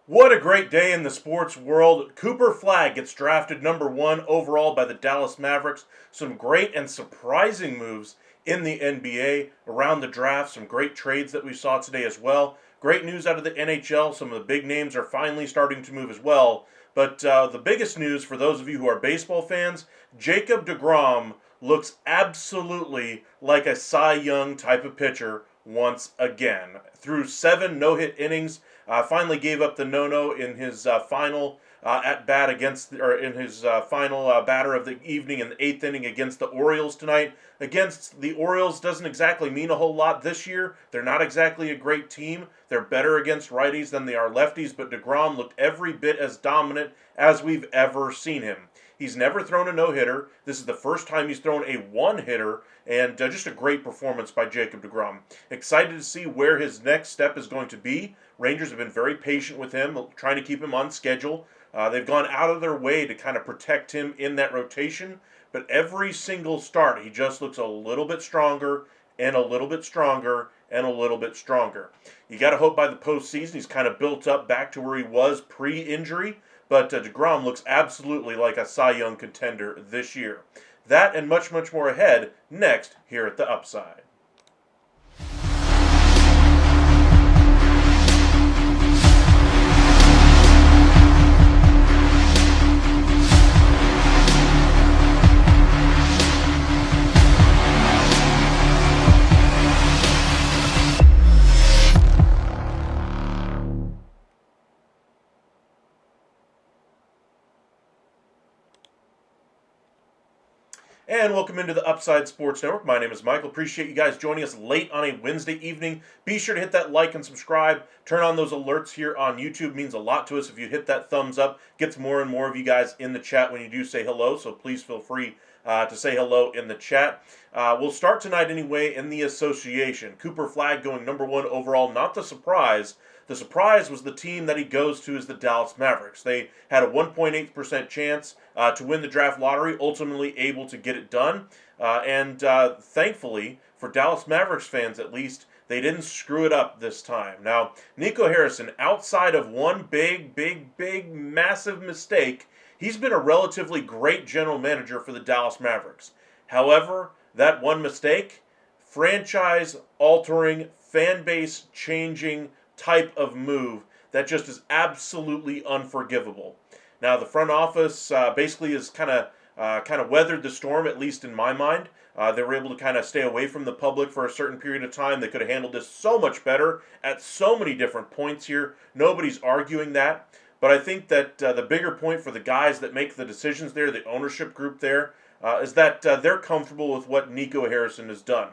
What a great day in the sports world. Cooper Flagg gets drafted number 1 overall by the Dallas Mavericks. Some great and surprising moves in the NBA around the draft. Some great trades that we saw today as well. Great news out of the NHL. Some of the big names are finally starting to move as well. But the biggest news for those of you who are baseball fans, Jacob Degrom looks absolutely like a Cy Young type of pitcher once again. Through 7 no-hit innings, finally gave up the no-no in his final at bat against, or in his final batter of the evening in the 8th inning against the Orioles tonight. Against the Orioles doesn't exactly mean a whole lot this year. They're not exactly a great team. They're better against righties than they are lefties, but Degrom looked every bit as dominant as we've ever seen him. He's never thrown a no-hitter. This is the first time he's thrown a one-hitter, and just a great performance by Jacob Degrom. Excited to see where his next step is going to be. Rangers have been very patient with him, trying to keep him on schedule. They've gone out of their way to kind of protect him in that rotation, but every single start, he just looks a little bit stronger, and a little bit stronger, and a little bit stronger. You got to hope by the postseason he's kind of built up back to where he was pre-injury, but Degrom looks absolutely like a Cy Young contender this year. That and much, much more ahead next here at The Upside. And welcome into the Upside Sports Network. My name is Michael. Appreciate you guys joining us late on a Wednesday evening. Be sure to hit that like and subscribe. Turn on those alerts here on YouTube. It means a lot to us if you hit that thumbs up. Gets more and more of you guys in the chat when you do say hello, so please feel free to say hello in the chat. We'll start tonight anyway in the association. Cooper Flagg going number 1 overall, not the surprise. The surprise was the team that he goes to is the Dallas Mavericks. They had a 1.8% chance to win the draft lottery, ultimately able to get it done. And thankfully, for Dallas Mavericks fans at least, they didn't screw it up this time. Now, Nico Harrison, outside of one big, massive mistake, he's been a relatively great general manager for the Dallas Mavericks. However, that one mistake, franchise-altering, fan base-changing type of move that just is absolutely unforgivable. Now, the front office basically is kind of kind of weathered the storm, at least in my mind. They were able to kind of stay away from the public for a certain period of time. They could have handled this so much better at so many different points here. Nobody's arguing that. But I think that the bigger point for the guys that make the decisions there, the ownership group there, is that they're comfortable with what Nico Harrison has done.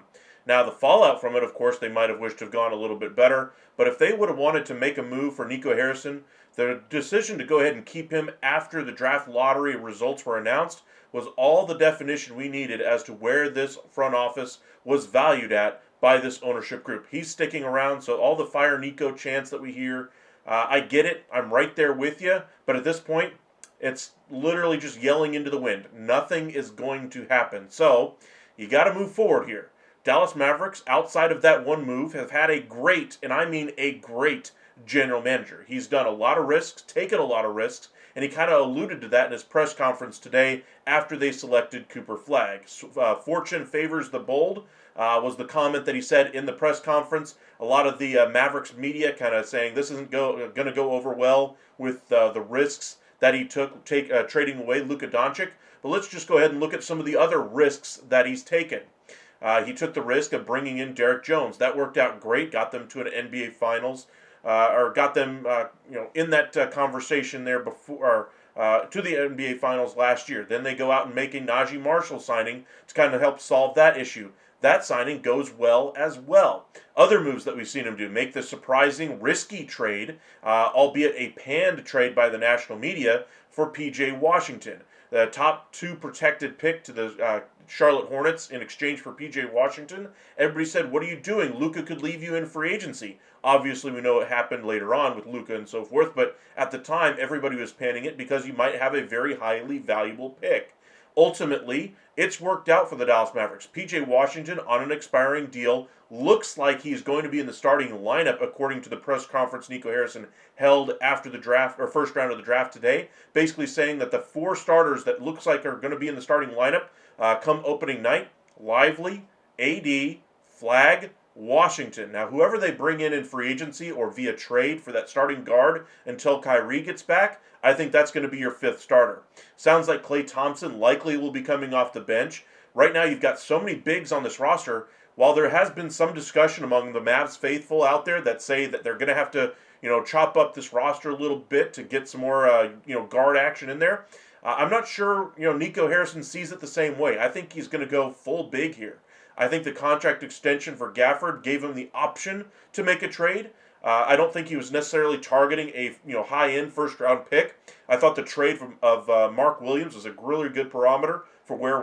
Now, the fallout from it, of course, they might have wished to have gone a little bit better. But if they would have wanted to make a move for Nico Harrison, the decision to go ahead and keep him after the draft lottery results were announced was all the definition we needed as to where this front office was valued at by this ownership group. He's sticking around, so all the fire Nico chants that we hear, I get it. I'm right there with you. But at this point, it's literally just yelling into the wind. Nothing is going to happen. So you got to move forward here. Dallas Mavericks, outside of that one move, have had a great, and I mean a great, general manager. He's done a lot of risks, taken a lot of risks, and he kind of alluded to that in his press conference today after they selected Cooper Flagg. Fortune favors the bold was the comment that he said in the press conference. A lot of the Mavericks media kind of saying this isn't going to go over well with the risks that he took trading away Luka Doncic. But let's just go ahead and look at some of the other risks that he's taken. He took the risk of bringing in Derek Jones. That worked out great, got them to an NBA Finals, or got them in that conversation there before, to the NBA Finals last year. Then they go out and make a Najee Marshall signing to kind of help solve that issue. That signing goes well as well. Other moves that we've seen him do, make the surprising, risky trade, albeit a panned trade by the national media, for P.J. Washington. The top 2 protected pick to the Charlotte Hornets in exchange for P.J. Washington. Everybody said, what are you doing? Luka could leave you in free agency. Obviously, we know what happened later on with Luka and so forth, but at the time, everybody was panning it because you might have a very highly valuable pick. Ultimately, it's worked out for the Dallas Mavericks. P.J. Washington on an expiring deal looks like he's going to be in the starting lineup according to the press conference Nico Harrison held after the draft, or first round of the draft today, basically saying that the 4 starters that looks like are going to be in the starting lineup come opening night: Lively, AD, Flagg, Washington. Now, whoever they bring in free agency or via trade for that starting guard until Kyrie gets back, I think that's going to be your 5th starter. Sounds like Klay Thompson likely will be coming off the bench. Right now, you've got so many bigs on this roster. While there has been some discussion among the Mavs faithful out there that say that they're going to have to, chop up this roster a little bit to get some more, guard action in there, I'm not sure, Nico Harrison sees it the same way. I think he's going to go full big here. I think the contract extension for Gafford gave him the option to make a trade. I don't think he was necessarily targeting a high-end first-round pick. I thought the trade of Mark Williams was a really good barometer for where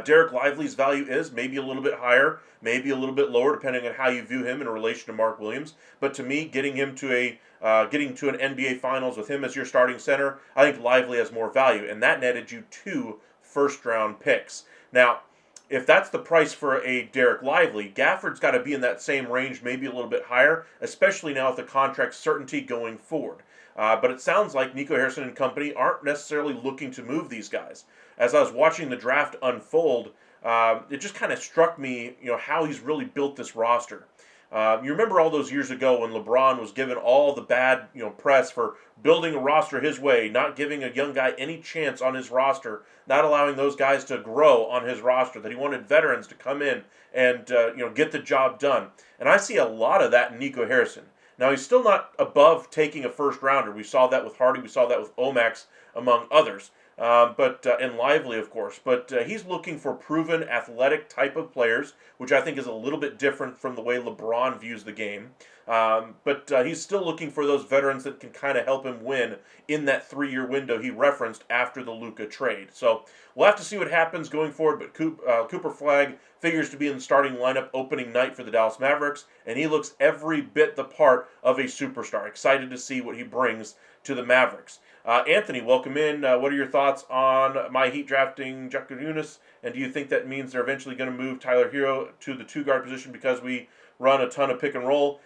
Derek Lively's value is, maybe a little bit higher, maybe a little bit lower, depending on how you view him in relation to Mark Williams. But to me, getting to an NBA Finals with him as your starting center, I think Lively has more value, and that netted you 2 first-round picks. Now, if that's the price for a Derek Lively, Gafford's got to be in that same range, maybe a little bit higher, especially now with the contract certainty going forward. But it sounds like Nico Harrison and company aren't necessarily looking to move these guys. As I was watching the draft unfold, it just kind of struck me, how he's really built this roster. You remember all those years ago when LeBron was given all the bad, press for building a roster his way, not giving a young guy any chance on his roster, not allowing those guys to grow on his roster, that he wanted veterans to come in and, get the job done. And I see a lot of that in Nico Harrison. Now, he's still not above taking a first rounder. We saw that with Hardy. We saw that with Omax, among others. And Lively, of course. But he's looking for proven athletic type of players, which I think is a little bit different from the way LeBron views the game. But he's still looking for those veterans that can kind of help him win in that 3-year window he referenced after the Luka trade. So we'll have to see what happens going forward, but Cooper Flagg figures to be in the starting lineup opening night for the Dallas Mavericks, and he looks every bit the part of a superstar. Excited to see what he brings to the Mavericks. Anthony, welcome in. What are your thoughts on my Heat drafting Jakurunas, and do you think that means they're eventually going to move Tyler Hero to the 2-guard position because we run a ton of pick and roll?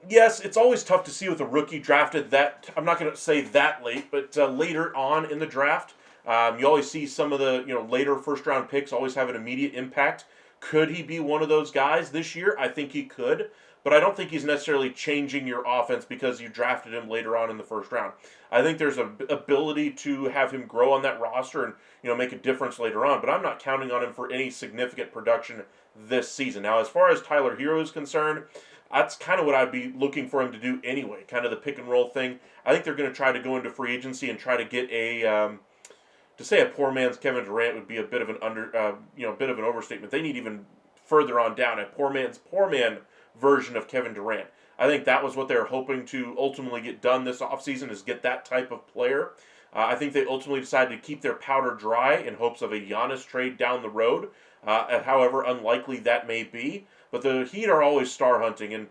Yes, it's always tough to see with a rookie drafted that, I'm not going to say that late, but later on in the draft. You always see some of the later first-round picks always have an immediate impact. Could he be one of those guys this year? I think he could. but I don't think he's necessarily changing your offense because you drafted him later on in the first round. I think there's an ability to have him grow on that roster and make a difference later on, but I'm not counting on him for any significant production this season. Now, as far as Tyler Hero is concerned, that's kind of what I'd be looking for him to do anyway, kind of the pick and roll thing. I think they're going to try to go into free agency and try to get to say a poor man's Kevin Durant would be a bit of bit of an overstatement. They need even further on down, a poor man version of Kevin Durant. I think that was what they were hoping to ultimately get done this offseason, is get that type of player. I think they ultimately decided to keep their powder dry in hopes of a Giannis trade down the road, however unlikely that may be. But the Heat are always star hunting, and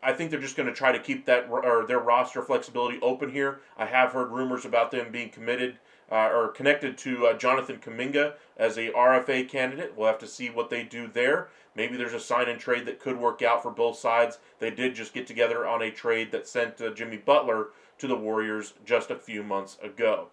I think they're just going to try to keep that or their roster flexibility open here. I have heard rumors about them being committed or connected to Jonathan Kuminga as a RFA candidate. We'll have to see what they do there. Maybe there's a sign and trade that could work out for both sides. They did just get together on a trade that sent Jimmy Butler to the Warriors just a few months ago.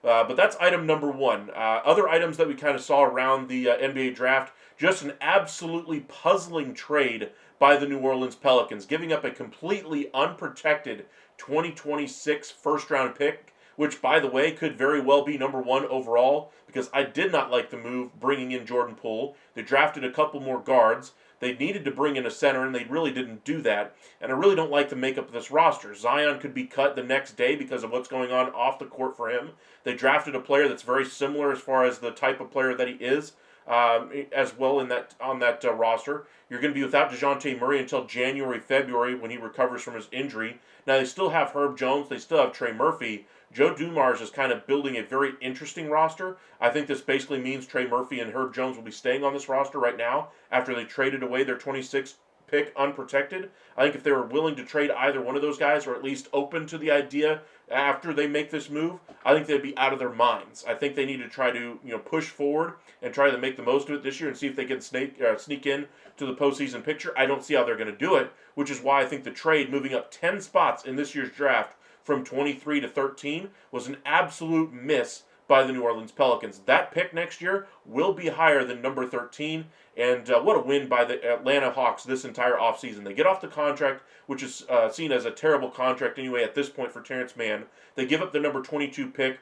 But that's item number one. Other items that we kind of saw around the NBA draft, just an absolutely puzzling trade by the New Orleans Pelicans, giving up a completely unprotected 2026 first-round pick, which, by the way, could very well be number one overall, because I did not like the move bringing in Jordan Poole. They drafted a couple more guards. They needed to bring in a center, and they really didn't do that. And I really don't like the makeup of this roster. Zion could be cut the next day because of what's going on off the court for him. They drafted a player that's very similar as far as the type of player that he is, as well on that roster. You're going to be without DeJounte Murray until January, February when he recovers from his injury. Now, they still have Herb Jones. They still have Trey Murphy. Joe Dumars is kind of building a very interesting roster. I think this basically means Trey Murphy and Herb Jones will be staying on this roster right now after they traded away their 26th pick unprotected. I think if they were willing to trade either one of those guys, or at least open to the idea after they make this move, I think they'd be out of their minds. I think they need to try to push forward and try to make the most of it this year and see if they can sneak in to the postseason picture. I don't see how they're going to do it, which is why I think the trade moving up 10 spots in this year's draft from 23 to 13 was an absolute miss by the New Orleans Pelicans. That pick next year will be higher than number 13, and what a win by the Atlanta Hawks this entire offseason. They get off the contract, which is seen as a terrible contract anyway at this point for Terrence Mann. They give up the number 22 pick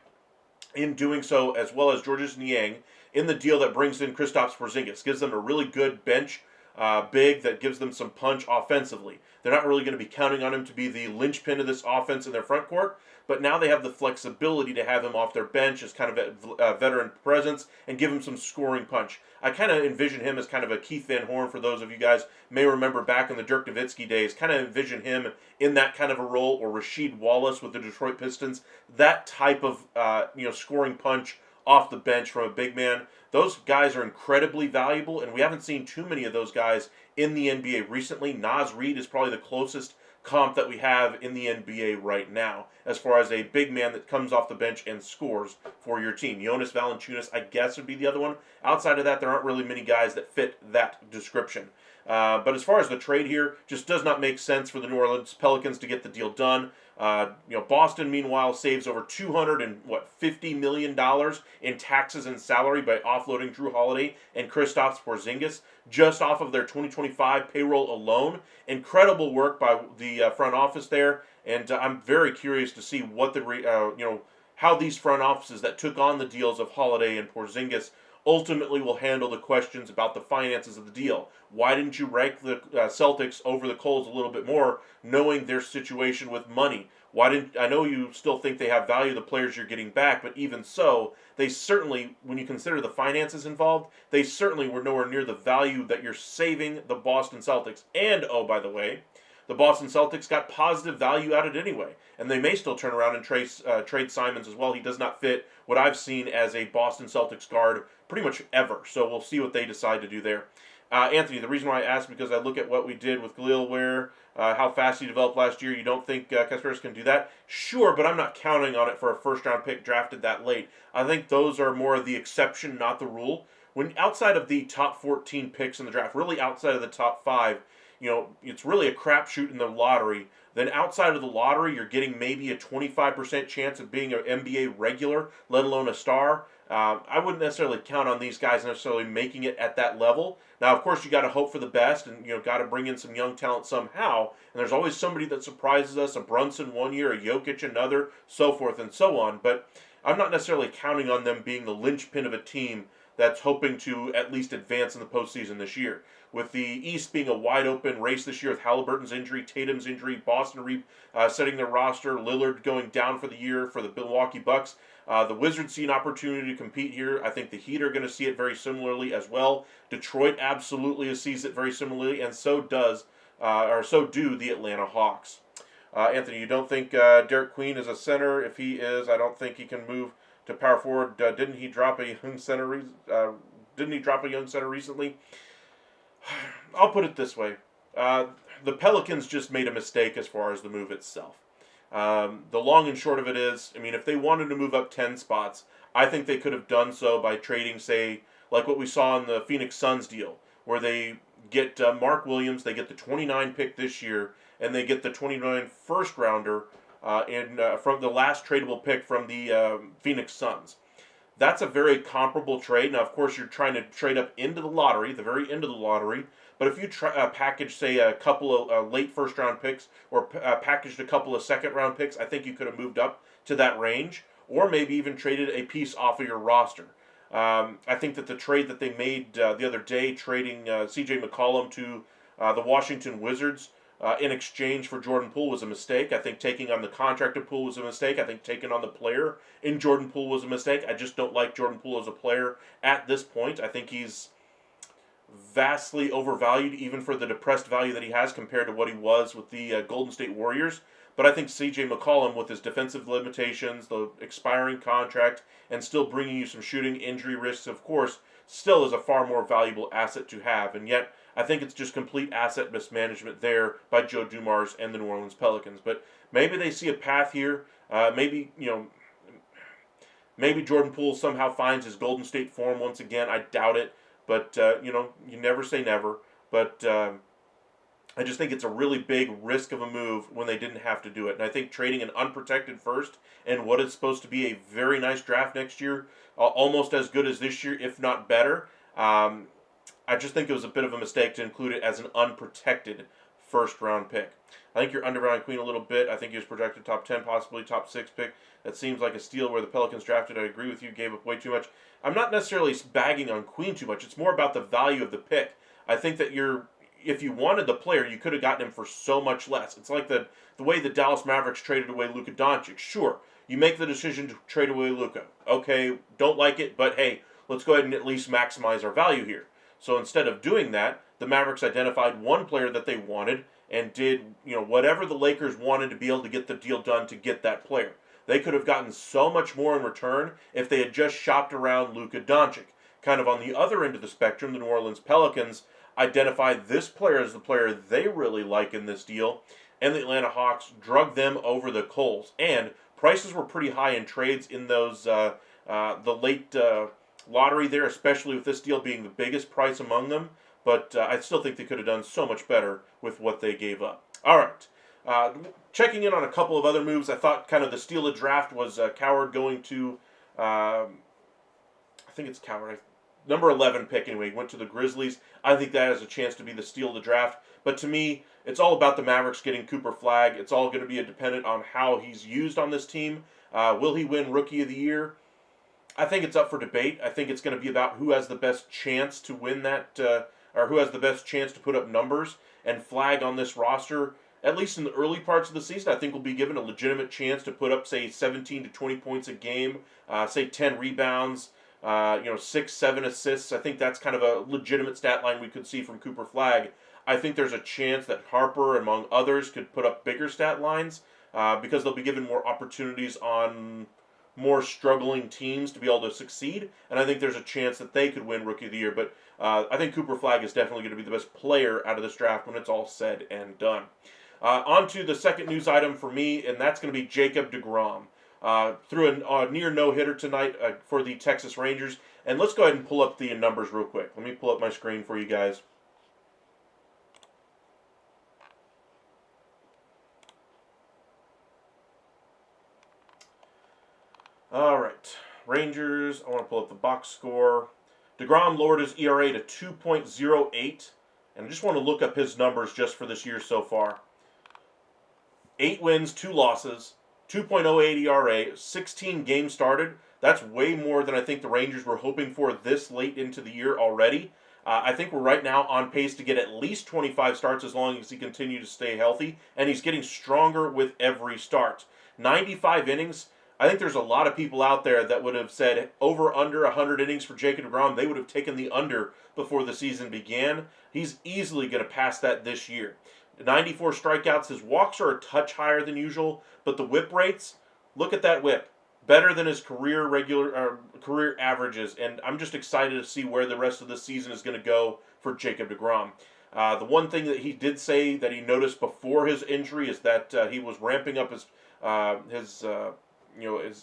in doing so, as well as Georges Niang, in the deal that brings in Kristaps Porzingis. Gives them a really good bench big that gives them some punch offensively. They're not really going to be counting on him to be the linchpin of this offense in their front court, but now they have the flexibility to have him off their bench as kind of a veteran presence and give him some scoring punch. I kind of envision him as kind of a Keith Van Horn, for those of you guys may remember back in the Dirk Nowitzki days. Kind of envision him in that kind of a role, or Rasheed Wallace with the Detroit Pistons. That type of scoring punch off the bench from a big man. Those guys are incredibly valuable, and we haven't seen too many of those guys in the NBA recently. Naz Reid is probably the closest comp that we have in the NBA right now, as far as a big man that comes off the bench and scores for your team. Jonas Valanciunas, I guess, would be the other one. Outside of that, there aren't really many guys that fit that description. But as far as the trade here, just does not make sense for the New Orleans Pelicans to get the deal done. Boston, meanwhile, saves over $250 million in taxes and salary by offloading Drew Holiday and Kristaps Porzingis just off of their 2025 payroll alone. Incredible work by the front office there, and I'm very curious to see what how these front offices that took on the deals of Holiday and Porzingis ultimately will handle the questions about the finances of the deal. Why didn't you rank the Celtics over the Coles a little bit more, knowing their situation with money? I know you still think they have value, the players you're getting back, but even so, they certainly, when you consider the finances involved, they certainly were nowhere near the value that you're saving the Boston Celtics. And, oh, by the way, the Boston Celtics got positive value out of it anyway, and they may still turn around and trade Simons as well. He does not fit what I've seen as a Boston Celtics guard pretty much ever, so we'll see what they decide to do there. Anthony, the reason why I asked, because I look at what we did with Khalil Ware, how fast he developed last year. You don't think Kasparis can do that? Sure, but I'm not counting on it for a first-round pick drafted that late. I think those are more of the exception, not the rule. When outside of the top 14 picks in the draft, really outside of the top 5, it's really a crapshoot in the lottery then outside of the lottery, you're getting maybe a 25% chance of being an NBA regular, let alone a star. I wouldn't necessarily count on these guys necessarily making it at that level. Now, of course, you got to hope for the best, and got to bring in some young talent somehow. And there's always somebody that surprises us: a Brunson one year, a Jokic another, so forth and so on. But I'm not necessarily counting on them being the linchpin of a team that's hoping to at least advance in the postseason this year. With the East being a wide open race this year, with Halliburton's injury, Tatum's injury, Boston setting their roster, Lillard going down for the year for the Milwaukee Bucks. The Wizards see an opportunity to compete here. I think the Heat are going to see it very similarly as well. Detroit absolutely sees it very similarly, and so do the Atlanta Hawks. Anthony, you don't think Derek Queen is a center? If he is, I don't think he can move to power forward. Didn't he drop a young center? Recently? I'll put it this way: the Pelicans just made a mistake as far as the move itself. The long and short of it is, if they wanted to move up 10 spots, I think they could have done so by trading, say, like what we saw in the Phoenix Suns deal, where they get Mark Williams, they get the 29 pick this year, and they get the 29 first rounder from the last tradable pick from the Phoenix Suns. That's a very comparable trade. Now, of course, you're trying to trade up into the lottery, the very end of the lottery. But if you package, say, a couple of late first-round picks or packaged a couple of second-round picks, I think you could have moved up to that range, or maybe even traded a piece off of your roster. I think that the trade that they made the other day, trading C.J. McCollum to the Washington Wizards in exchange for Jordan Poole, was a mistake. I think taking on the contract of Poole was a mistake. I think taking on the player in Jordan Poole was a mistake. I just don't like Jordan Poole as a player at this point. I think he's vastly overvalued, even for the depressed value that he has compared to what he was with the Golden State Warriors. But I think C.J. McCollum, with his defensive limitations, the expiring contract, and still bringing you some shooting, injury risks, of course, still is a far more valuable asset to have. And yet, I think it's just complete asset mismanagement there by Joe Dumars and the New Orleans Pelicans. But maybe they see a path here. Maybe Jordan Poole somehow finds his Golden State form once again. I doubt it. But, you never say never. But I just think it's a really big risk of a move when they didn't have to do it. And I think trading an unprotected first and what is supposed to be a very nice draft next year, almost as good as this year, if not better, I just think it was a bit of a mistake to include it as an unprotected first-round pick. I think you're undervaluing Queen a little bit. I think he was projected top 10, possibly top 6 pick. That seems like a steal where the Pelicans drafted. I agree with you, gave up way too much. I'm not necessarily bagging on Queen too much. It's more about the value of the pick. I think that if you wanted the player, you could have gotten him for so much less. It's like the way the Dallas Mavericks traded away Luka Doncic. Sure, you make the decision to trade away Luka. Okay, don't like it, but hey, let's go ahead and at least maximize our value here. So instead of doing that, the Mavericks identified one player that they wanted and did whatever the Lakers wanted to be able to get the deal done to get that player. They could have gotten so much more in return if they had just shopped around Luka Doncic. Kind of on the other end of the spectrum, the New Orleans Pelicans identified this player as the player they really like in this deal, and the Atlanta Hawks drug them over the coals. And prices were pretty high in trades in those the late lottery there, especially with this deal being the biggest price among them. But I still think they could have done so much better with what they gave up. All right. Checking in on a couple of other moves, I thought kind of the steal of draft was Coward going to, I think it's Coward, number 11 pick anyway, went to the Grizzlies. I think that has a chance to be the steal of the draft. But to me, it's all about the Mavericks getting Cooper Flagg. It's all going to be dependent on how he's used on this team. Will he win Rookie of the Year? I think it's up for debate. I think it's going to be about who has the best chance to win that, or who has the best chance to put up numbers. And Flagg on this roster, at least in the early parts of the season, I think will be given a legitimate chance to put up, say, 17 to 20 points a game, say 10 rebounds, 6, 7 assists. I think that's kind of a legitimate stat line we could see from Cooper Flagg. I think there's a chance that Harper, among others, could put up bigger stat lines because they'll be given more opportunities on more struggling teams to be able to succeed. And I think there's a chance that they could win Rookie of the Year. But I think Cooper Flagg is definitely going to be the best player out of this draft when it's all said and done. On to the second news item for me, and that's going to be Jacob Degrom. Threw a near no-hitter tonight for the Texas Rangers. And let's go ahead and pull up the numbers real quick. Let me pull up my screen for you guys. All right. Rangers, I want to pull up the box score. Degrom lowered his ERA to 2.08, and I just want to look up his numbers just for this year so far. 8 wins, 2 losses, 2.08 ERA, 16 games started. That's way more than I think the Rangers were hoping for this late into the year already. I think we're right now on pace to get at least 25 starts as long as he continues to stay healthy, and he's getting stronger with every start. 95 innings. I think there's a lot of people out there that would have said over under 100 innings for Jacob Degrom. They would have taken the under before the season began. He's easily going to pass that this year. 94 strikeouts. His walks are a touch higher than usual, but the whip rates, look at that whip. Better than his career averages, and I'm just excited to see where the rest of the season is going to go for Jacob Degrom. The one thing that he did say that he noticed before his injury is that he was ramping up his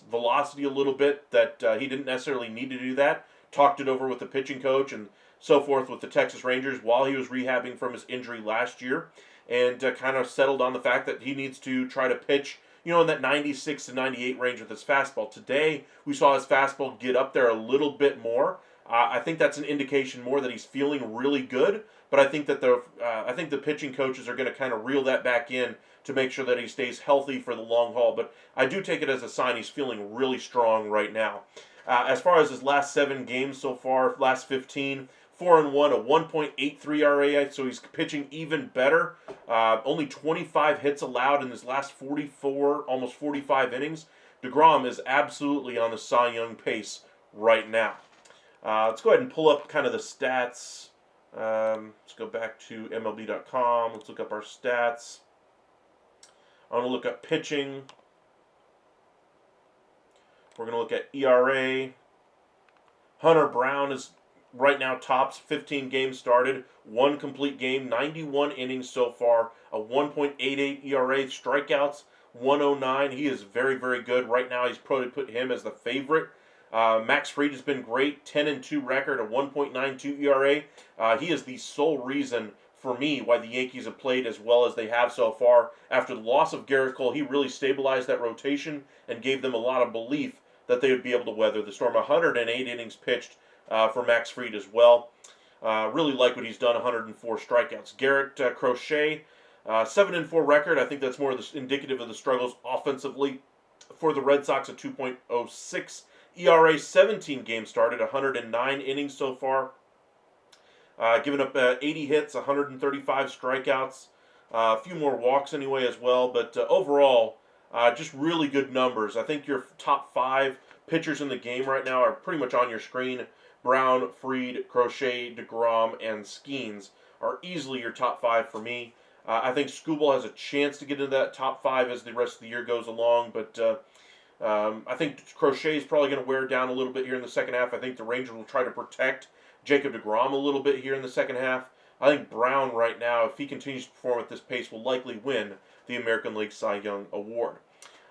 velocity a little bit. That he didn't necessarily need to do that. Talked it over with the pitching coach and so forth with the Texas Rangers while he was rehabbing from his injury last year, and kind of settled on the fact that he needs to try to pitch, in that 96 to 98 range with his fastball. Today, we saw his fastball get up there a little bit more. I think that's an indication more that he's feeling really good, but I think that the pitching coaches are going to kind of reel that back in to make sure that he stays healthy for the long haul. But I do take it as a sign he's feeling really strong right now. As far as his last 7 games so far, last 15, 4-1, a 1.83 RA, so he's pitching even better. Only 25 hits allowed in his last 44, almost 45 innings. Degrom is absolutely on the Cy Young pace right now. Let's go ahead and pull up kind of the stats. Let's go back to MLB.com. Let's look up our stats. I want to look up pitching. We're going to look at ERA. Hunter Brown is right now tops, 15 games started, 1 complete game, 91 innings so far, a 1.88 ERA, strikeouts 109. He is very, very good. Right now, he's probably put him as the favorite. Max Fried has been great, 10-2 record, a 1.92 ERA. He is the sole reason for me why the Yankees have played as well as they have so far. After the loss of Garrett Cole, he really stabilized that rotation and gave them a lot of belief that they would be able to weather the storm. 108 innings pitched for Max Fried as well. Really like what he's done, 104 strikeouts. Garrett Crochet, 7-4 record. I think that's more indicative of the struggles offensively for the Red Sox, at 2.06. ERA, 17 games started, 109 innings so far. Giving up 80 hits, 135 strikeouts. A few more walks anyway as well. But overall, just really good numbers. I think your top 5 pitchers in the game right now are pretty much on your screen. Brown, Fried, Crochet, Degrom, and Skeens are easily your top 5 for me. I think Skubal has a chance to get into that top 5 as the rest of the year goes along, but I think Crochet is probably going to wear down a little bit here in the second half. I think the Rangers will try to protect Jacob Degrom a little bit here in the second half. I think Brown right now, if he continues to perform at this pace, will likely win the American League Cy Young Award.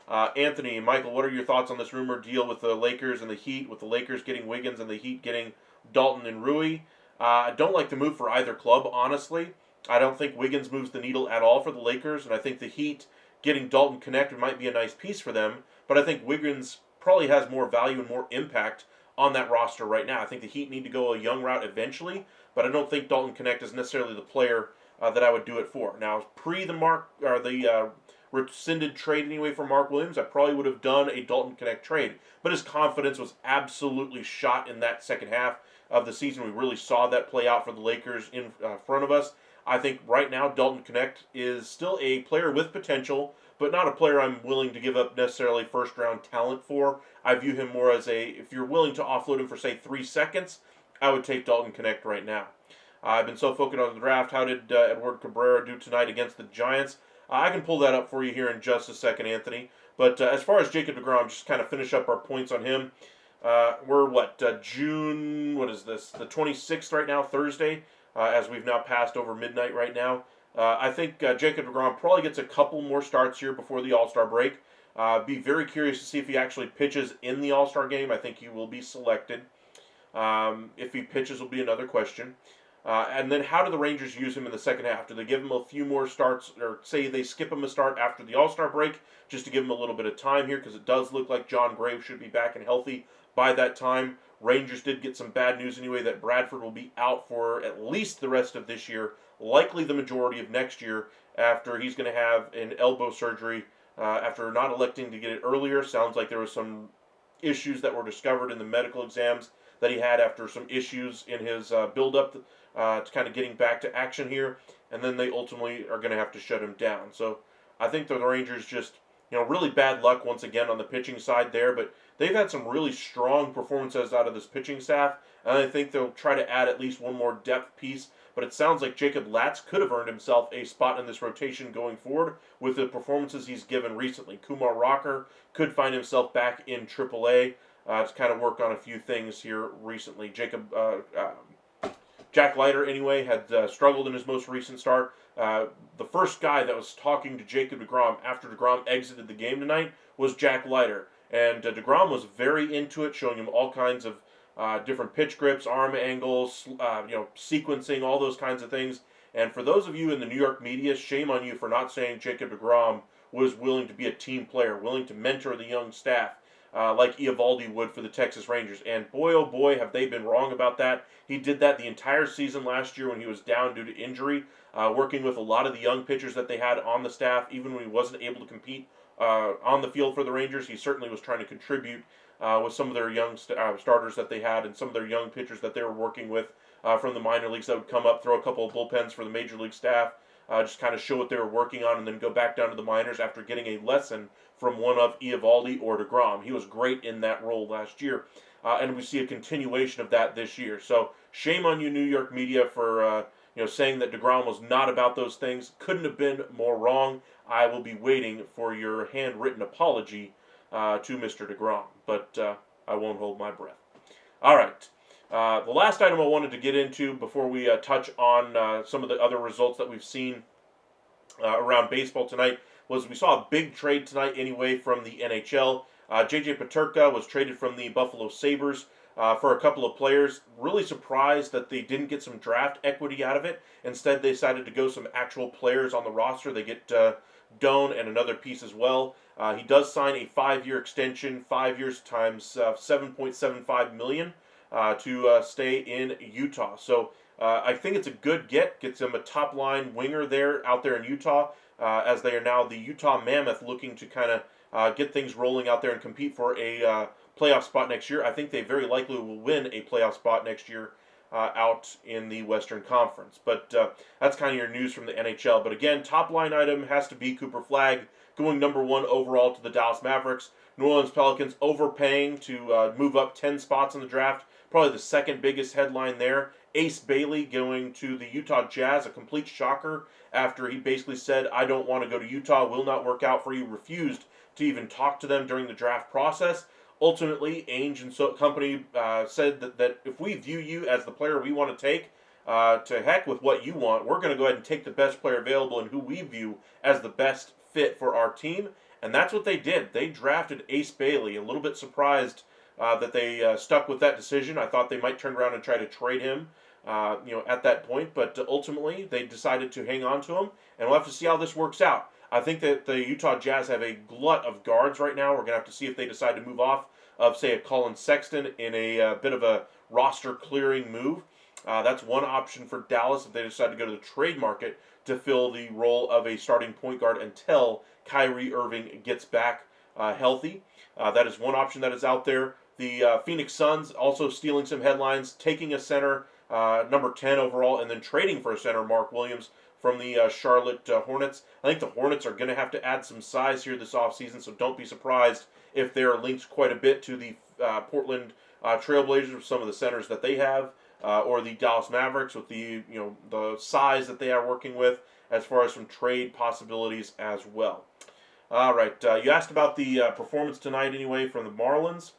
Anthony, Michael, what are your thoughts on this rumor deal with the Lakers and the Heat, with the Lakers getting Wiggins and the Heat getting Dalton and Rui? I don't like the move for either club, honestly. I don't think Wiggins moves the needle at all for the Lakers, and I think the Heat getting Dalton connected might be a nice piece for them, but I think Wiggins probably has more value and more impact on that roster right now. I think the Heat need to go a young route eventually, but I don't think Dalton Connect is necessarily the player that I would do it for. Now, the rescinded trade anyway for Mark Williams, I probably would have done a Dalton Connect trade, but his confidence was absolutely shot in that second half of the season. We really saw that play out for the Lakers in front of us. I think right now Dalton Connect is still a player with potential, but not a player I'm willing to give up necessarily first-round talent for. I view him more as if you're willing to offload him for, say, 3 seconds, I would take Dalton Connect right now. I've been so focused on the draft. How did Edward Cabrera do tonight against the Giants? I can pull that up for you here in just a second, Anthony. But as far as Jacob Degrom, just kind of finish up our points on him. We're June, what is this? The 26th right now, Thursday, as we've now passed over midnight right now. I think Jacob Degrom probably gets a couple more starts here before the All-Star break. Be very curious to see if he actually pitches in the All-Star game. I think he will be selected. If he pitches will be another question. And then how do the Rangers use him in the second half? Do they give him a few more starts, or say they skip him a start after the All-Star break, just to give him a little bit of time here? Because it does look like John Graves should be back and healthy by that time. Rangers did get some bad news anyway that Bradford will be out for at least the rest of this year, likely the majority of next year, after he's going to have an elbow surgery after not electing to get it earlier. Sounds like there was some issues that were discovered in the medical exams that he had after some issues in his build-up to kind of getting back to action here, and then they ultimately are going to have to shut him down. So I think the Rangers just, really bad luck once again on the pitching side there, but they've had some really strong performances out of this pitching staff, and I think they'll try to add at least one more depth piece. But it sounds like Jacob Latz could have earned himself a spot in this rotation going forward with the performances he's given recently. Kumar Rocker could find himself back in AAA to kind of work on a few things here recently. Jack Leiter, anyway, had struggled in his most recent start. The first guy that was talking to Jacob Degrom after Degrom exited the game tonight was Jack Leiter. And Degrom was very into it, showing him all kinds of different pitch grips, arm angles, sequencing, all those kinds of things. And for those of you in the New York media, shame on you for not saying Jacob Degrom was willing to be a team player, willing to mentor the young staff, like Eovaldi would for the Texas Rangers. And boy, oh boy, have they been wrong about that. He did that the entire season last year when he was down due to injury, working with a lot of the young pitchers that they had on the staff. Even when he wasn't able to compete on the field for the Rangers, he certainly was trying to contribute with some of their young starters that they had and some of their young pitchers that they were working with from the minor leagues that would come up, throw a couple of bullpens for the major league staff, just kind of show what they were working on, and then go back down to the minors after getting a lesson from one of Eovaldi or Degrom. He was great in that role last year, and we see a continuation of that this year. So shame on you, New York media, for saying that Degrom was not about those things. Couldn't have been more wrong. I will be waiting for your handwritten apology to Mr. Degrom, but I won't hold my breath. All right. The last item I wanted to get into before we touch on some of the other results that we've seen around baseball tonight was we saw a big trade tonight anyway from the NHL. J.J. Peterka was traded from the Buffalo Sabres for a couple of players. Really surprised that they didn't get some draft equity out of it. Instead, they decided to go some actual players on the roster. They get Doan and another piece as well. He does sign a 5-year extension, 5 years times $7.75 million to stay in Utah. So I think it's a good get. Gets him a top-line winger out there in Utah, as they are now the Utah Mammoth, looking to kind of get things rolling out there and compete for a playoff spot next year. I think they very likely will win a playoff spot next year out in the Western Conference. But that's kind of your news from the NHL. But again, top-line item has to be Cooper Flagg going number 1 overall to the Dallas Mavericks. New Orleans Pelicans overpaying to move up 10 spots in the draft. Probably the second biggest headline there. Ace Bailey going to the Utah Jazz, a complete shocker after he basically said, I don't want to go to Utah, will not work out for you, refused to even talk to them during the draft process. Ultimately, Ainge and company said that if we view you as the player we want to take, to heck with what you want, we're going to go ahead and take the best player available and who we view as the best fit for our team. And that's what they did. They drafted Ace Bailey. A little bit surprised that they stuck with that decision. I thought they might turn around and try to trade him, at that point. But ultimately, they decided to hang on to him. And we'll have to see how this works out. I think that the Utah Jazz have a glut of guards right now. We're going to have to see if they decide to move off of, say, a Colin Sexton in a bit of a roster-clearing move. That's one option for Dallas if they decide to go to the trade market to fill the role of a starting point guard until Kyrie Irving gets back healthy. That is one option that is out there. The Phoenix Suns also stealing some headlines, taking a center, number 10 overall, and then trading for a center, Mark Williams, from the Charlotte Hornets. I think the Hornets are going to have to add some size here this offseason, so don't be surprised if they're linked quite a bit to the Portland Trailblazers with some of the centers that they have, or the Dallas Mavericks with the size that they are working with, as far as some trade possibilities as well. All right, you asked about the performance tonight anyway from the Marlins.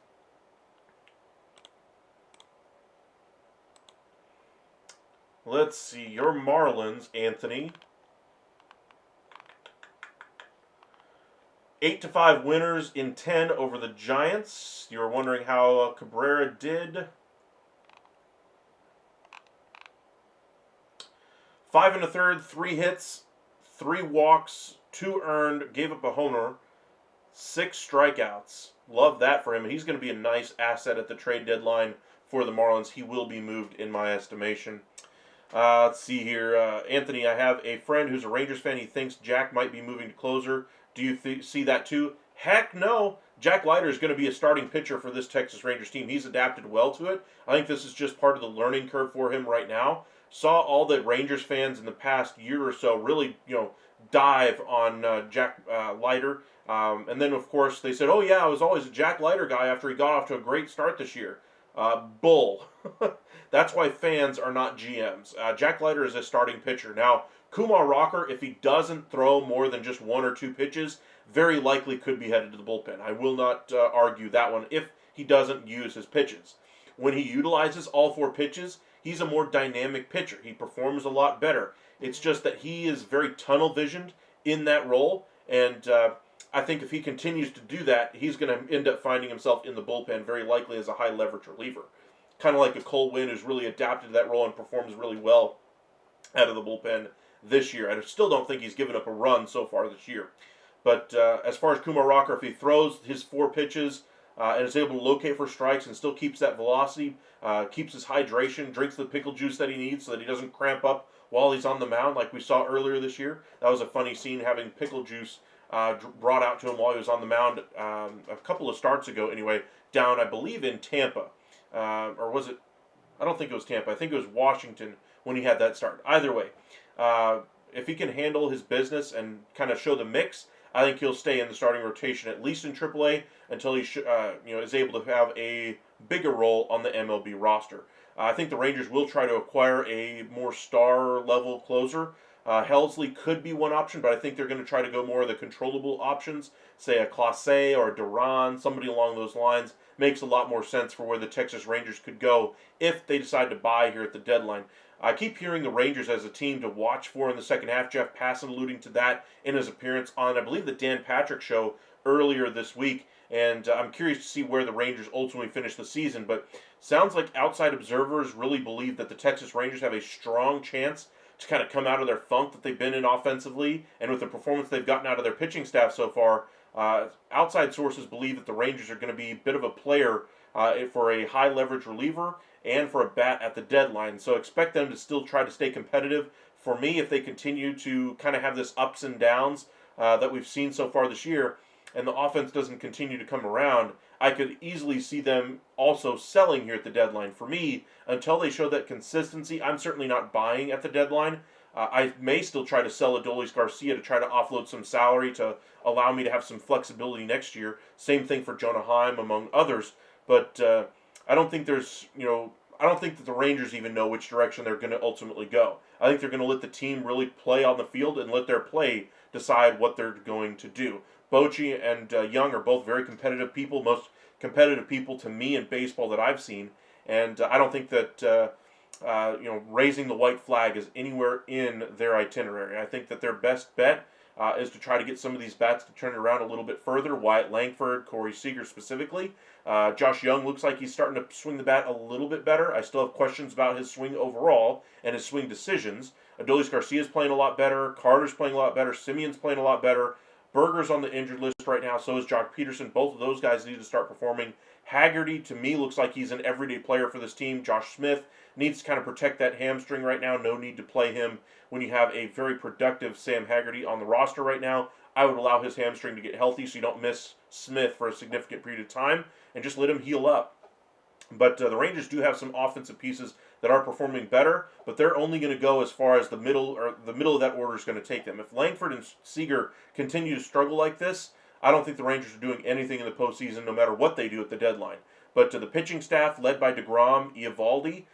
Let's see, your Marlins, Anthony. 8-5 winners in 10 over the Giants. You were wondering how Cabrera did. 5 1/3, 3 hits, 3 walks, 2 earned, gave up a homer, 6 strikeouts. Love that for him. He's going to be a nice asset at the trade deadline for the Marlins. He will be moved in my estimation. Let's see here. Anthony, I have a friend who's a Rangers fan. He thinks Jack might be moving to closer. Do you see that too? Heck no. Jack Leiter is going to be a starting pitcher for this Texas Rangers team. He's adapted well to it. I think this is just part of the learning curve for him right now. Saw all the Rangers fans in the past year or so really, dive on Jack Leiter. And then, of course, they said, oh, yeah, I was always a Jack Leiter guy after he got off to a great start this year. Bull. That's why fans are not GMs. Jack Leiter is a starting pitcher. Now, Kumar Rocker, if he doesn't throw more than just 1 or 2 pitches, very likely could be headed to the bullpen. I will not argue that one if he doesn't use his pitches. When he utilizes all 4 pitches, he's a more dynamic pitcher. He performs a lot better. It's just that he is very tunnel visioned in that role, and I think if he continues to do that, he's going to end up finding himself in the bullpen very likely as a high leverage reliever. Kind of like a Cole Winn who's really adapted to that role and performs really well out of the bullpen this year. I still don't think he's given up a run so far this year. But as far as Kumar Rocker, if he throws his 4 pitches and is able to locate for strikes and still keeps that velocity, keeps his hydration, drinks the pickle juice that he needs so that he doesn't cramp up while he's on the mound like we saw earlier this year. That was a funny scene, having pickle juice brought out to him while he was on the mound a couple of starts ago anyway, down I believe in Tampa. Or was it? I don't think it was Tampa. I think it was Washington when he had that start. Either way, if he can handle his business and kind of show the mix, I think he'll stay in the starting rotation at least in AAA until he is able to have a bigger role on the MLB roster. I think the Rangers will try to acquire a more star level closer. Helsley could be one option, but I think they're going to try to go more of the controllable options, say a Clase or a Duran, somebody along those lines. Makes a lot more sense for where the Texas Rangers could go if they decide to buy here at the deadline. I keep hearing the Rangers as a team to watch for in the second half. Jeff Passan alluding to that in his appearance on, I believe, the Dan Patrick Show earlier this week. And I'm curious to see where the Rangers ultimately finish the season. But sounds like outside observers really believe that the Texas Rangers have a strong chance to kind of come out of their funk that they've been in offensively. And with the performance they've gotten out of their pitching staff so far, outside sources believe that the Rangers are going to be a bit of a player for a high leverage reliever and for a bat at the deadline. So expect them to still try to stay competitive. For me, if they continue to kind of have this ups and downs that we've seen so far this year, and the offense doesn't continue to come around, I could easily see them also selling here at the deadline. For me, until they show that consistency, I'm certainly not buying at the deadline. I may still try to sell Adolis Garcia to try to offload some salary to allow me to have some flexibility next year. Same thing for Jonah Heim, among others. But I don't think I don't think that the Rangers even know which direction they're going to ultimately go. I think they're going to let the team really play on the field and let their play decide what they're going to do. Bochy and Young are both very competitive people, most competitive people to me in baseball that I've seen. And I don't think that raising the white flag is anywhere in their itinerary. I think that their best bet is to try to get some of these bats to turn it around a little bit further. Wyatt Langford, Corey Seager specifically. Josh Young looks like he's starting to swing the bat a little bit better. I still have questions about his swing overall and his swing decisions. Adolis Garcia's playing a lot better. Carter's playing a lot better. Simeon's playing a lot better. Berger's on the injured list right now. So is Jock Peterson. Both of those guys need to start performing. Haggerty, to me, looks like he's an everyday player for this team. Josh Smith needs to kind of protect that hamstring right now. No need to play him when you have a very productive Sam Haggerty on the roster right now. I would allow his hamstring to get healthy so you don't miss Smith for a significant period of time and just let him heal up. But the Rangers do have some offensive pieces that are performing better, but they're only going to go as far as the middle of that order is going to take them. If Langford and Seager continue to struggle like this, I don't think the Rangers are doing anything in the postseason, no matter what they do at the deadline. But to the pitching staff, led by Degrom, Eovaldi,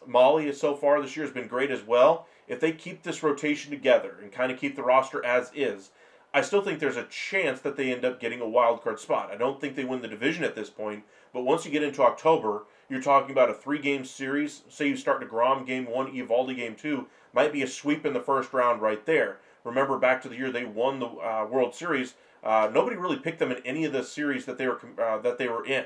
Molly so far this year has been great as well. If they keep this rotation together and kind of keep the roster as is, I still think there's a chance that they end up getting a wild card spot. I don't think they win the division at this point, but once you get into October, you're talking about a 3-game series. Say you start DeGrom game 1, Eovaldi game 2, might be a sweep in the first round right there. Remember back to the year they won the World Series, nobody really picked them in any of the series that they were in.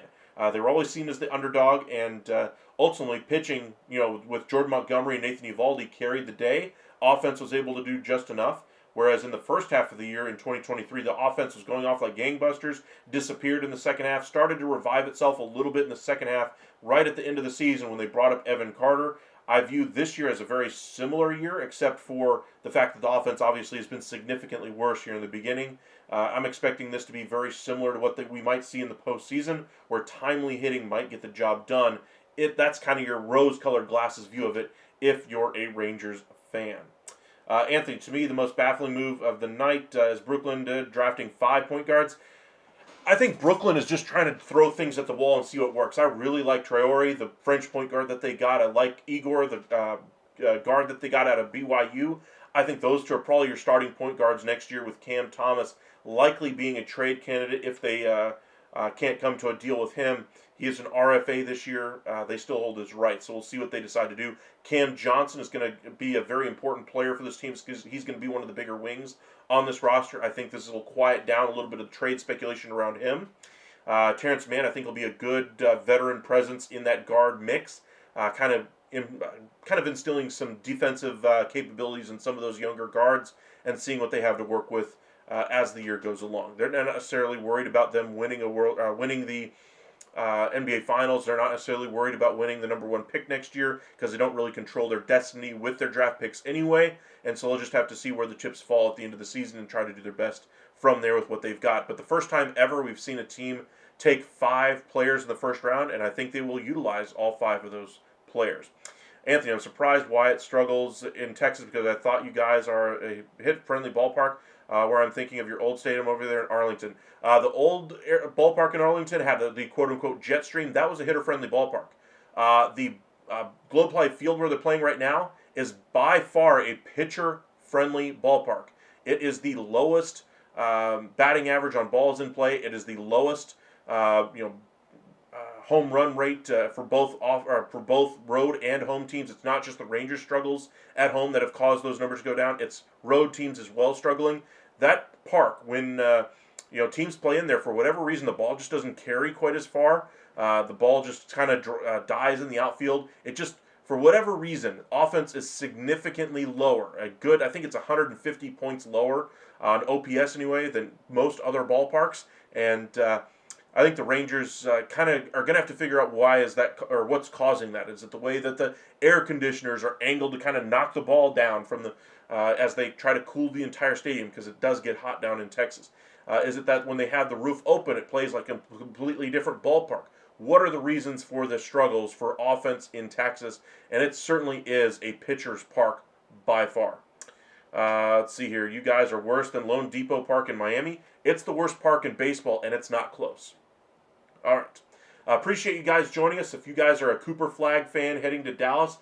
They were always seen as the underdog, and ultimately pitching, with Jordan Montgomery and Nathan Eovaldi carried the day. Offense was able to do just enough. Whereas in the first half of the year in 2023, the offense was going off like gangbusters, disappeared in the second half, started to revive itself a little bit in the second half, right at the end of the season when they brought up Evan Carter. I view this year as a very similar year, except for the fact that the offense obviously has been significantly worse here in the beginning. I'm expecting this to be very similar to what we might see in the postseason, where timely hitting might get the job done. That's kind of your rose-colored glasses view of it if you're a Rangers fan. Anthony, to me, the most baffling move of the night is Brooklyn drafting 5 point guards. I think Brooklyn is just trying to throw things at the wall and see what works. I really like Traore, the French point guard that they got. I like Igor, the guard that they got out of BYU. I think those two are probably your starting point guards next year, with Cam Thomas likely being a trade candidate if they can't come to a deal with him. He is an RFA this year. They still hold his rights, so we'll see what they decide to do. Cam Johnson is going to be a very important player for this team because he's going to be one of the bigger wings on this roster. I think this will quiet down a little bit of trade speculation around him. Terrence Mann, I think, will be a good veteran presence in that guard mix, kind of instilling some defensive capabilities in some of those younger guards and seeing what they have to work with as the year goes along. They're not necessarily worried about them winning the NBA Finals. They're not necessarily worried about winning the number 1 pick next year because they don't really control their destiny with their draft picks anyway. And so they'll just have to see where the chips fall at the end of the season and try to do their best from there with what they've got. But the first time ever we've seen a team take 5 players in the first round, and I think they will utilize all 5 of those players. Anthony, I'm surprised Wyatt struggles in Texas because I thought you guys are a hit-friendly ballpark. Where I'm thinking of your old stadium over there in Arlington. The old ballpark in Arlington had the quote-unquote jet stream. That was a hitter-friendly ballpark. The Globe Life Field where they're playing right now is by far a pitcher-friendly ballpark. It is the lowest batting average on balls in play. It is the lowest home run rate for both road and home teams. It's not just the Rangers' struggles at home that have caused those numbers to go down. It's road teams as well struggling. That park, when teams play in there, for whatever reason, the ball just doesn't carry quite as far. The ball just kind of dies in the outfield. It just, for whatever reason, offense is significantly lower. I think it's 150 points lower on OPS anyway than most other ballparks. And I think the Rangers kind of are going to have to figure out why is that, or what's causing that. Is it the way that the air conditioners are angled to kind of knock the ball down from the as they try to cool the entire stadium, because it does get hot down in Texas? Is it that when they have the roof open, it plays like a completely different ballpark? What are the reasons for the struggles for offense in Texas? And it certainly is a pitcher's park by far. Let's see here. You guys are worse than Lone Depot Park in Miami. It's the worst park in baseball, and it's not close. All right. Appreciate you guys joining us. If you guys are a Cooper Flagg fan heading to Dallas,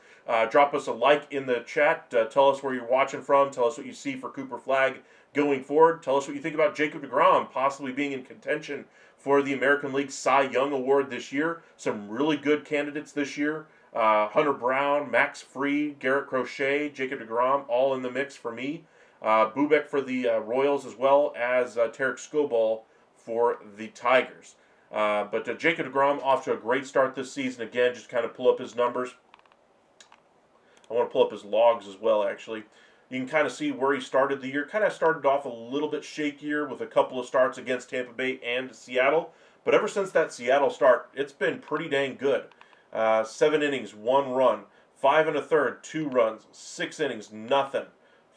drop us a like in the chat. Tell us where you're watching from. Tell us what you see for Cooper Flagg going forward. Tell us what you think about Jacob Degrom possibly being in contention for the American League Cy Young Award this year. Some really good candidates this year. Hunter Brown, Max Fried, Garrett Crochet, Jacob Degrom, all in the mix for me. Bubeck for the Royals, as well as Tarek Skubal for the Tigers. But Jacob Degrom off to a great start this season. Again, just kind of pull up his numbers. I want to pull up his logs as well, actually. You can kind of see where he started the year. Kind of started off a little bit shakier with a couple of starts against Tampa Bay and Seattle. But ever since that Seattle start, it's been pretty dang good. 7 innings, 1 run. 5 1/3, 2 runs. 6 innings, nothing.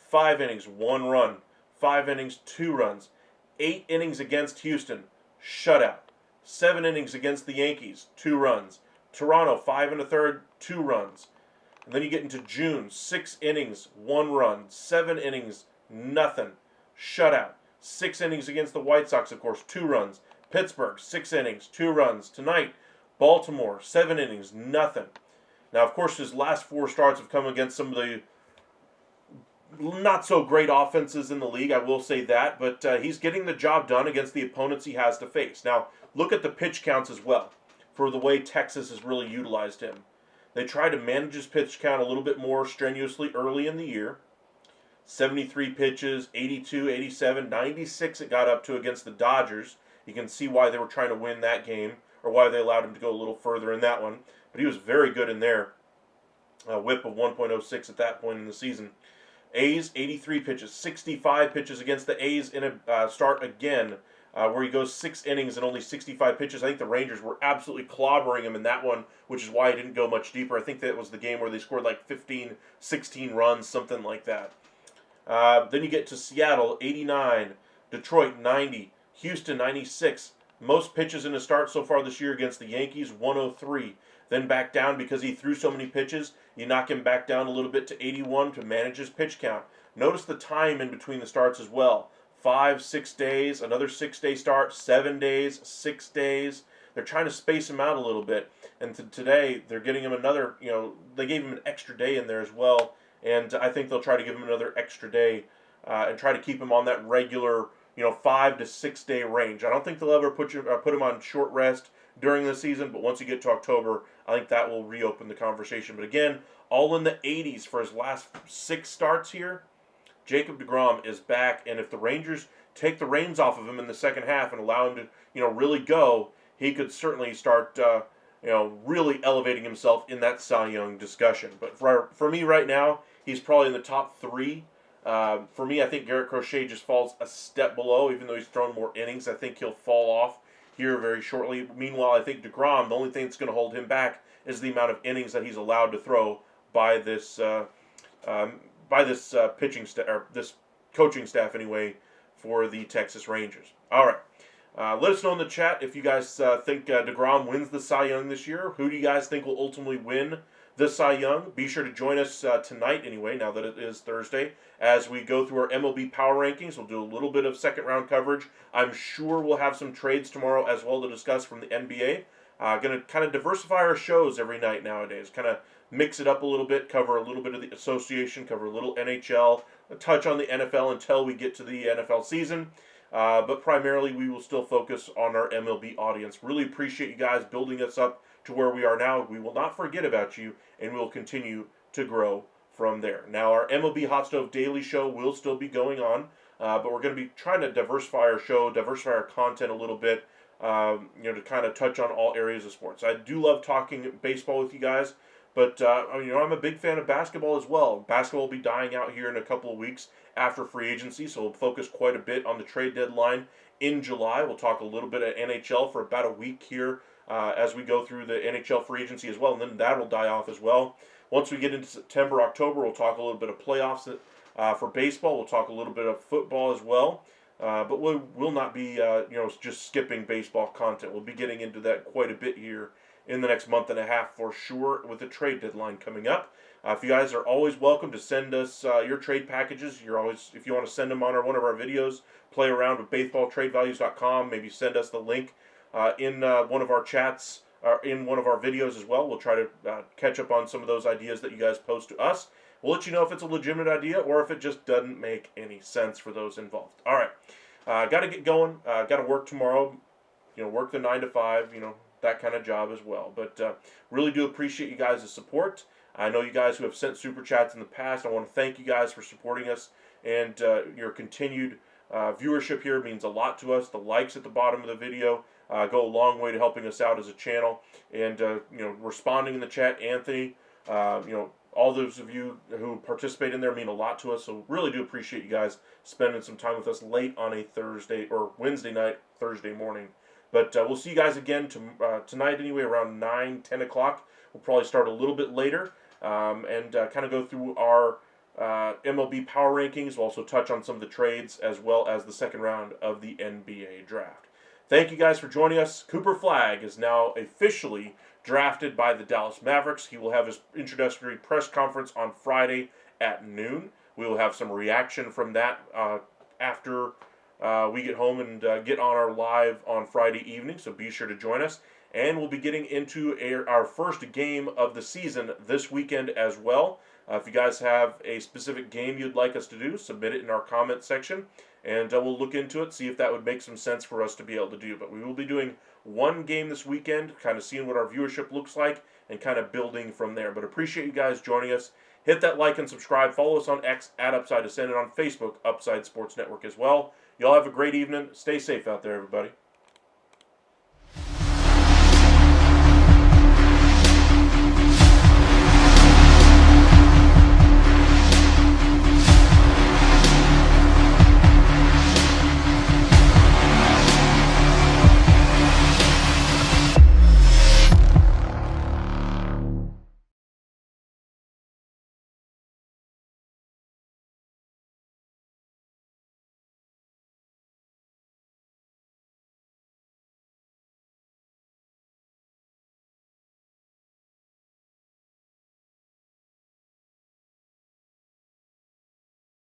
5 innings, 1 run. 5 innings, 2 runs. 8 innings against Houston, shutout. 7 innings against the Yankees, 2 runs. Toronto, 5 1/3, 2 runs. And then you get into June, 6 innings, 1 run. 7 innings, nothing. Shutout. 6 innings against the White Sox, of course, 2 runs. Pittsburgh, 6 innings, 2 runs. Tonight, Baltimore, 7 innings, nothing. Now, of course, his last 4 starts have come against some of the not so great offenses in the league, I will say that, but he's getting the job done against the opponents he has to face. Now, look at the pitch counts as well for the way Texas has really utilized him. They tried to manage his pitch count a little bit more strenuously early in the year. 73 pitches, 82, 87, 96 it got up to against the Dodgers. You can see why they were trying to win that game or why they allowed him to go a little further in that one. But he was very good in there. A whip of 1.06 at that point in the season. A's, 83 pitches, 65 pitches against the A's in a start again, where he goes 6 innings and only 65 pitches. I think the Rangers were absolutely clobbering him in that one, which is why he didn't go much deeper. I think that was the game where they scored like 15, 16 runs, something like that. Then you get to Seattle, 89, Detroit, 90, Houston, 96. Most pitches in a start so far this year against the Yankees, 103. Then back down because he threw so many pitches. You knock him back down a little bit to 81 to manage his pitch count. Notice the time in between the starts as well. 5, 6 days, another 6-day start, 7 days, 6 days. They're trying to space him out a little bit. And today, they're getting him another, they gave him an extra day in there as well. And I think they'll try to give him another extra day and try to keep him on that regular, 5 to 6 day range. I don't think they'll ever put him on short rest during the season, but once you get to October, I think that will reopen the conversation. But again, all in the 80s for his last 6 starts here. Jacob Degrom is back, and if the Rangers take the reins off of him in the second half and allow him to, really go, he could certainly start, really elevating himself in that Cy Young discussion. But for me right now, he's probably in the top 3. For me, I think Garrett Crochet just falls a step below, even though he's thrown more innings. I think he'll fall off here very shortly. Meanwhile, I think Degrom, the only thing that's going to hold him back is the amount of innings that he's allowed to throw by this pitching staff, or this coaching staff anyway, for the Texas Rangers. All right. Let us know in the chat if you guys think Degrom wins the Cy Young this year. Who do you guys think will ultimately win the Cy Young? Be sure to join us tonight anyway, now that it is Thursday, as we go through our MLB Power Rankings. We'll do a little bit of second-round coverage. I'm sure we'll have some trades tomorrow as well to discuss from the NBA. Going to kind of diversify our shows every night nowadays. Kind of mix it up a little bit, cover a little bit of the association, cover a little NHL, a touch on the NFL until we get to the NFL season. But primarily, we will still focus on our MLB audience. Really appreciate you guys building us up to where we are now. We will not forget about you, and we will continue to grow from there. Now, our MLB Hot Stove Daily Show will still be going on, but we're going to be trying to diversify our show, diversify our content a little bit, to kind of touch on all areas of sports. I do love talking baseball with you guys, but I'm a big fan of basketball as well. Basketball will be dying out here in a couple of weeks after free agency, so we'll focus quite a bit on the trade deadline in July. We'll talk a little bit of NHL for about a week here as we go through the NHL free agency as well, and then that will die off as well. Once we get into September, October, we'll talk a little bit of playoffs for baseball. We'll talk a little bit of football as well, but we will not be just skipping baseball content. We'll be getting into that quite a bit here in the next month and a half for sure, with the trade deadline coming up. If you guys are always welcome to send us your trade packages. If you want to send them on one of our videos, play around with baseballtradevalues.com. Maybe send us the link in one of our chats, or in one of our videos as well. We'll try to catch up on some of those ideas that you guys post to us. We'll let you know if it's a legitimate idea or if it just doesn't make any sense for those involved. All right, got to get going. Got to work tomorrow. Work the 9 to 5. That kind of job as well. But really do appreciate you guys' support. I know you guys who have sent super chats in the past. I want to thank you guys for supporting us, and your continued viewership here means a lot to us. The likes at the bottom of the video go a long way to helping us out as a channel, and responding in the chat, Anthony, all those of you who participate in there mean a lot to us. So really do appreciate you guys spending some time with us late on a Thursday or Wednesday night, Thursday morning. But we'll see you guys again tonight anyway, around 9, 10 o'clock. We'll probably start a little bit later and kind of go through our MLB Power Rankings. We'll also touch on some of the trades as well as the second round of the NBA Draft. Thank you guys for joining us. Cooper Flagg is now officially drafted by the Dallas Mavericks. He will have his introductory press conference on Friday at noon. We will have some reaction from that after we get home and get on our live on Friday evening, so be sure to join us. And we'll be getting into our first game of the season this weekend as well. If you guys have a specific game you'd like us to do, submit it in our comment section, and we'll look into it, see if that would make some sense for us to be able to do. But we will be doing one game this weekend, kind of seeing what our viewership looks like, and kind of building from there. But appreciate you guys joining us. Hit that like and subscribe. Follow us on X at Upside Ascend, and on Facebook, Upside Sports Network as well. Y'all have a great evening. Stay safe out there, everybody.